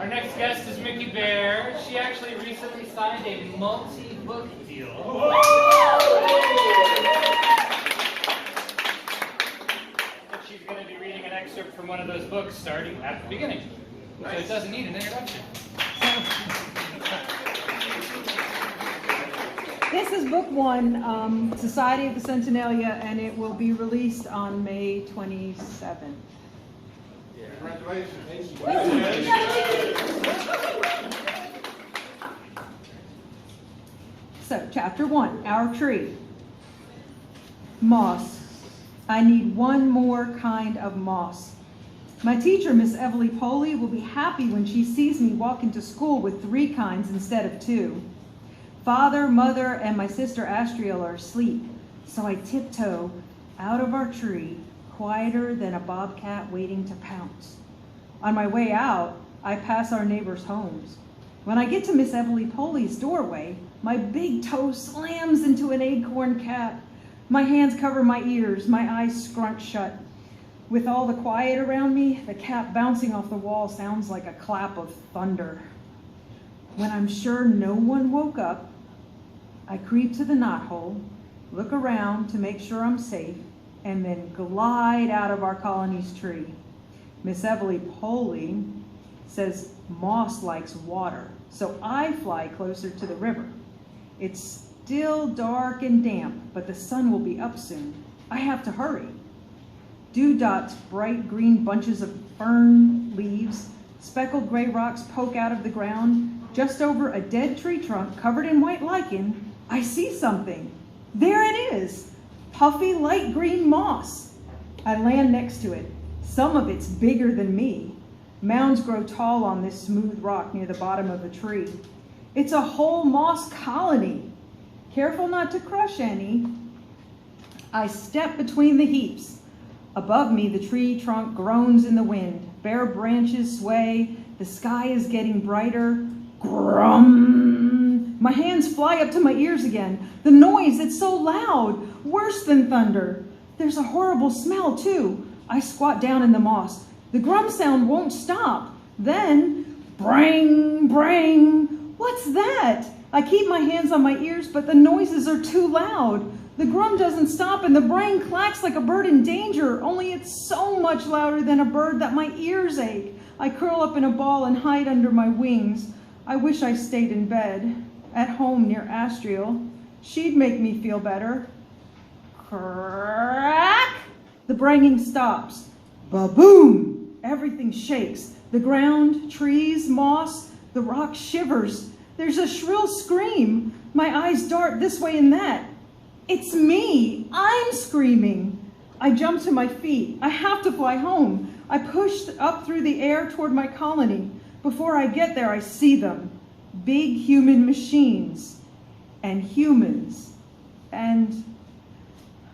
Our next guest is Micki Bare. She actually recently signed a multi-book deal. But she's going to be reading an excerpt from one of those books starting at the beginning. So it doesn't need an introduction. This is book one, Society of the Sentinelia, and it will be released on May 27th. Congratulations. So, chapter one, Our Tree. Moss. I need one more kind of moss. My teacher, Miss Everly Poley, will be happy when she sees me walk into school with 3 kinds instead of 2. Father, mother, and my sister Astriel are asleep, so I tiptoe out of our tree, quieter than a bobcat waiting to pounce. On my way out, I pass our neighbors' homes. When I get to Miss Everly Poley's doorway, my big toe slams into an acorn cap. My hands cover my ears, my eyes scrunch shut. With all the quiet around me, the cap bouncing off the wall sounds like a clap of thunder. When I'm sure no one woke up, I creep to the knothole, look around to make sure I'm safe, and then glide out of our colony's tree. Miss Everly Poley says moss likes water, so I fly closer to the river. It's still dark and damp, but the sun will be up soon. I have to hurry. Dewdots, bright green bunches of fern leaves, speckled gray rocks poke out of the ground. Just over a dead tree trunk covered in white lichen, I see something. There it is, puffy light green moss. I land next to it. Some of it's bigger than me. Mounds grow tall on this smooth rock near the bottom of the tree. It's a whole moss colony. Careful not to crush any. I step between the heaps. Above me, the tree trunk groans in the wind. Bare branches sway. The sky is getting brighter. Grum! My hands fly up to my ears again. The noise, it's so loud, worse than thunder. There's a horrible smell, too. I squat down in the moss. The grum sound won't stop. Then, brang, brang. What's that? I keep my hands on my ears, but the noises are too loud. The grum doesn't stop, and the brang clacks like a bird in danger, only it's so much louder than a bird that my ears ache. I curl up in a ball and hide under my wings. I wish I stayed in bed, at home near Astriel. She'd make me feel better. Crack! The branging stops. Ba-boom! Everything shakes. The ground, trees, moss, the rock shivers. There's a shrill scream. My eyes dart this way and that. It's me. I'm screaming. I jump to my feet. I have to fly home. I push up through the air toward my colony. Before I get there, I see them. Big human machines. And humans. And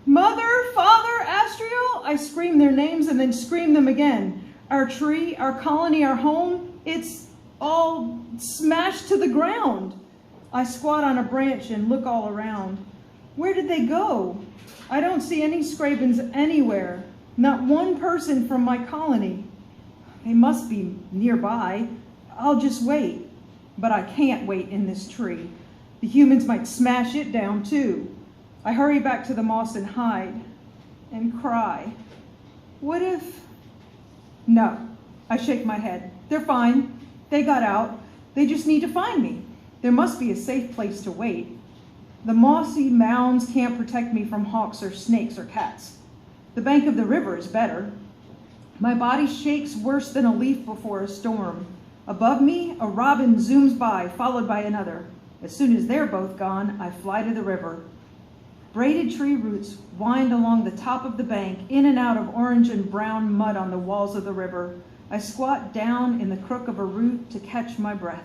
Mother, Father, Astriel, I scream their names and then scream them again. Our tree, our colony, our home, it's all smashed to the ground. I squat on a branch and look all around. Where did they go? I don't see any Scrabins anywhere. Not one person from my colony. They must be nearby. I'll just wait. But I can't wait in this tree. The humans might smash it down too. I hurry back to the moss and hide and cry. What if... No, I shake my head. They're fine. They got out. They just need to find me. There must be a safe place to wait. The mossy mounds can't protect me from hawks or snakes or cats. The bank of the river is better. My body shakes worse than a leaf before a storm. Above me, a robin zooms by, followed by another. As soon as they're both gone, I fly to the river. Braided tree roots wind along the top of the bank, in and out of orange and brown mud on the walls of the river. I squat down in the crook of a root to catch my breath.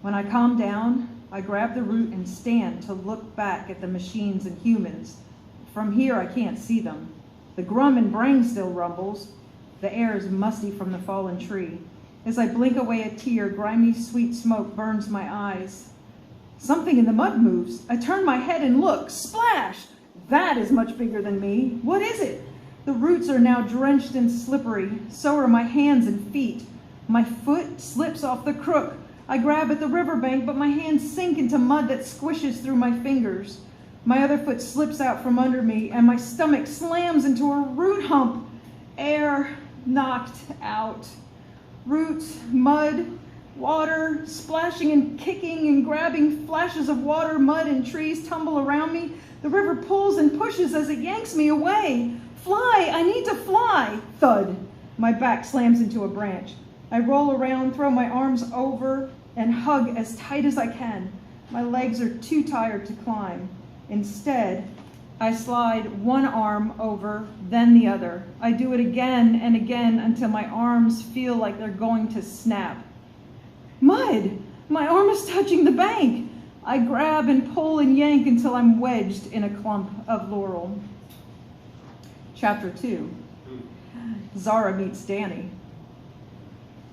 When I calm down, I grab the root and stand to look back at the machines and humans. From here, I can't see them. The grum and brang still rumbles. The air is musty from the fallen tree. As I blink away a tear, grimy, sweet smoke burns my eyes. Something in the mud moves. I turn my head and look. Splash! That is much bigger than me. What is it? The roots are now drenched and slippery. So are my hands and feet. My foot slips off the crook. I grab at the riverbank, but my hands sink into mud that squishes through my fingers. My other foot slips out from under me, and my stomach slams into a root hump. Air knocked out. Roots, mud, water, splashing and kicking and grabbing. Flashes of water, mud, and trees tumble around me. The river pulls and pushes as it yanks me away. Fly! I need to fly! Thud! My back slams into a branch. I roll around, throw my arms over, and hug as tight as I can. My legs are too tired to climb. Instead, I slide one arm over, then the other. I do it again and again until my arms feel like they're going to snap. Mud! My arm is touching the bank. I grab and pull and yank until I'm wedged in a clump of laurel. Chapter 2. Zara meets Danny.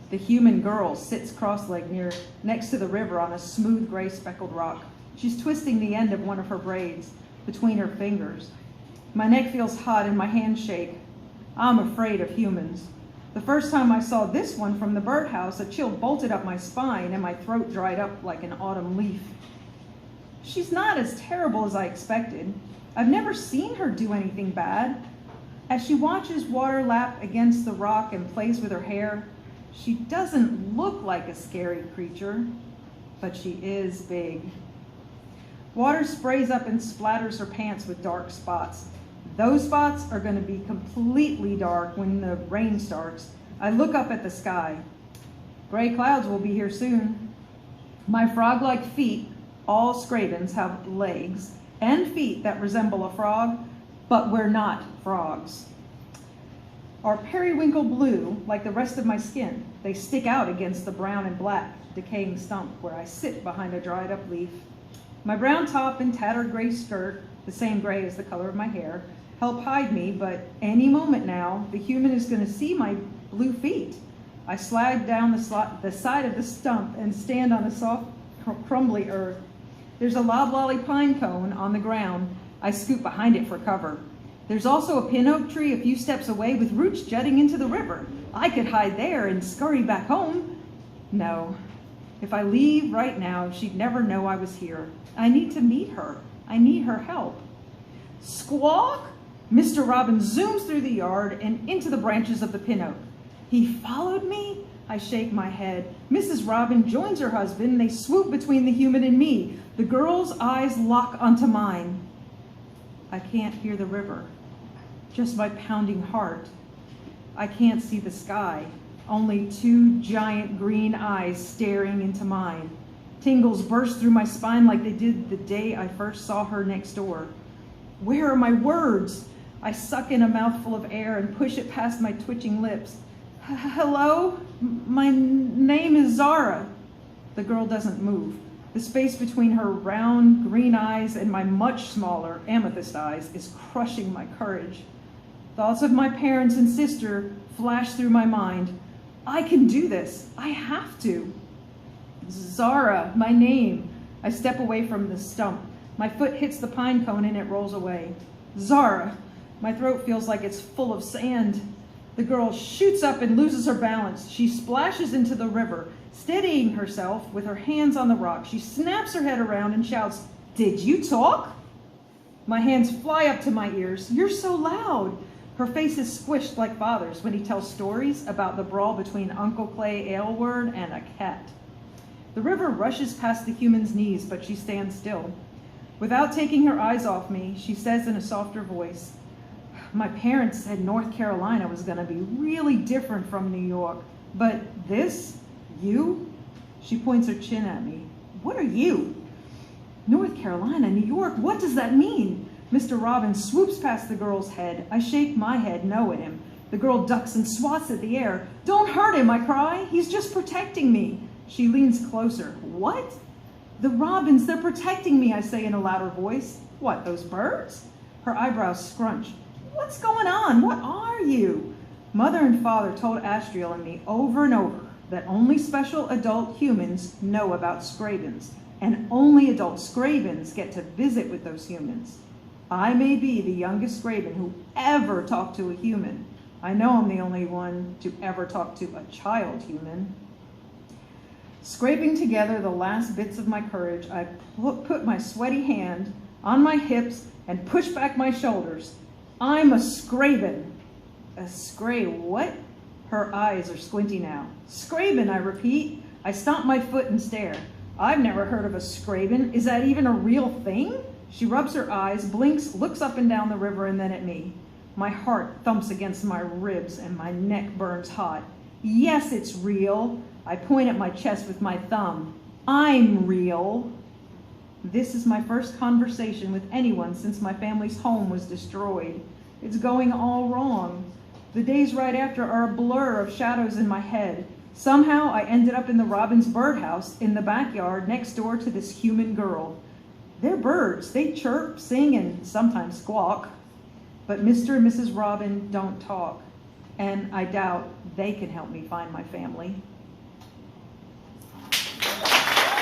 The human girl sits cross-legged next to the river on a smooth gray speckled rock. She's twisting the end of one of her braids between her fingers. My neck feels hot and my hands shake. I'm afraid of humans. The first time I saw this one from the birdhouse, a chill bolted up my spine and my throat dried up like an autumn leaf. She's not as terrible as I expected. I've never seen her do anything bad. As she watches water lap against the rock and plays with her hair, she doesn't look like a scary creature, but she is big. Water sprays up and splatters her pants with dark spots. Those spots are going to be completely dark when the rain starts. I look up at the sky. Gray clouds will be here soon. My frog-like feet, all scravens, have legs and feet that resemble a frog, but we're not frogs. Are periwinkle blue like the rest of my skin. They stick out against the brown and black decaying stump where I sit behind a dried up leaf. My brown top and tattered gray skirt, the same gray as the color of my hair, help hide me, but any moment now, the human is going to see my blue feet. I slide down the side of the stump and stand on the soft, crumbly earth. There's a loblolly pine cone on the ground. I scoot behind it for cover. There's also a pin oak tree a few steps away with roots jutting into the river. I could hide there and scurry back home. No. If I leave right now, she'd never know I was here. I need to meet her. I need her help. Squawk! Mr. Robin zooms through the yard and into the branches of the pin oak. He followed me? I shake my head. Mrs. Robin joins her husband. They swoop between the human and me. The girl's eyes lock onto mine. I can't hear the river, just my pounding heart. I can't see the sky, only two giant green eyes staring into mine. Tingles burst through my spine like they did the day I first saw her next door. Where are my words? I suck in a mouthful of air and push it past my twitching lips. Hello? My name is Zara. The girl doesn't move. The space between her round green eyes and my much smaller amethyst eyes is crushing my courage. Thoughts of my parents and sister flash through my mind. I can do this. I have to. Zara, my name. I step away from the stump. My foot hits the pine cone and it rolls away. Zara. My throat feels like it's full of sand. The girl shoots up and loses her balance. She splashes into the river, steadying herself with her hands on the rock. She snaps her head around and shouts, "Did you talk?" My hands fly up to my ears. You're so loud. Her face is squished like father's when he tells stories about the brawl between Uncle Clay Aylward and a cat. The river rushes past the human's knees, but she stands still. Without taking her eyes off me, she says in a softer voice, "My parents said North Carolina was going to be really different from New York, but this, you?" She points her chin at me. "What are you?" "North Carolina, New York, what does that mean?" Mr. Robbins swoops past the girl's head. I shake my head no at him. The girl ducks and swats at the air. "Don't hurt him," I cry. "He's just protecting me." She leans closer. "What?" "The robins, they're protecting me," I say in a louder voice. "What, those birds?" Her eyebrows scrunch. "What's going on? What are you?" Mother and father told Astriel and me over and over that only special adult humans know about scravens, and only adult scravens get to visit with those humans. I may be the youngest scraven who ever talked to a human. I know I'm the only one to ever talk to a child human. Scraping together the last bits of my courage, I put my sweaty hand on my hips and pushed back my shoulders. I'm a Scraven. A what? Her eyes are squinty now. Scraven, I repeat. I stomp my foot and stare. I've never heard of a Scraven. Is that even a real thing? She rubs her eyes, blinks, looks up and down the river, and then at me. My heart thumps against my ribs and my neck burns hot. Yes, it's real. I point at my chest with my thumb. I'm real. This is my first conversation with anyone since my family's home was destroyed. It's going all wrong. The days right after are a blur of shadows in my head. Somehow I ended up in the Robin's birdhouse in the backyard next door to this human girl. They're birds. They chirp, sing, and sometimes squawk. But Mr. and Mrs. Robin don't talk, and I doubt they can help me find my family.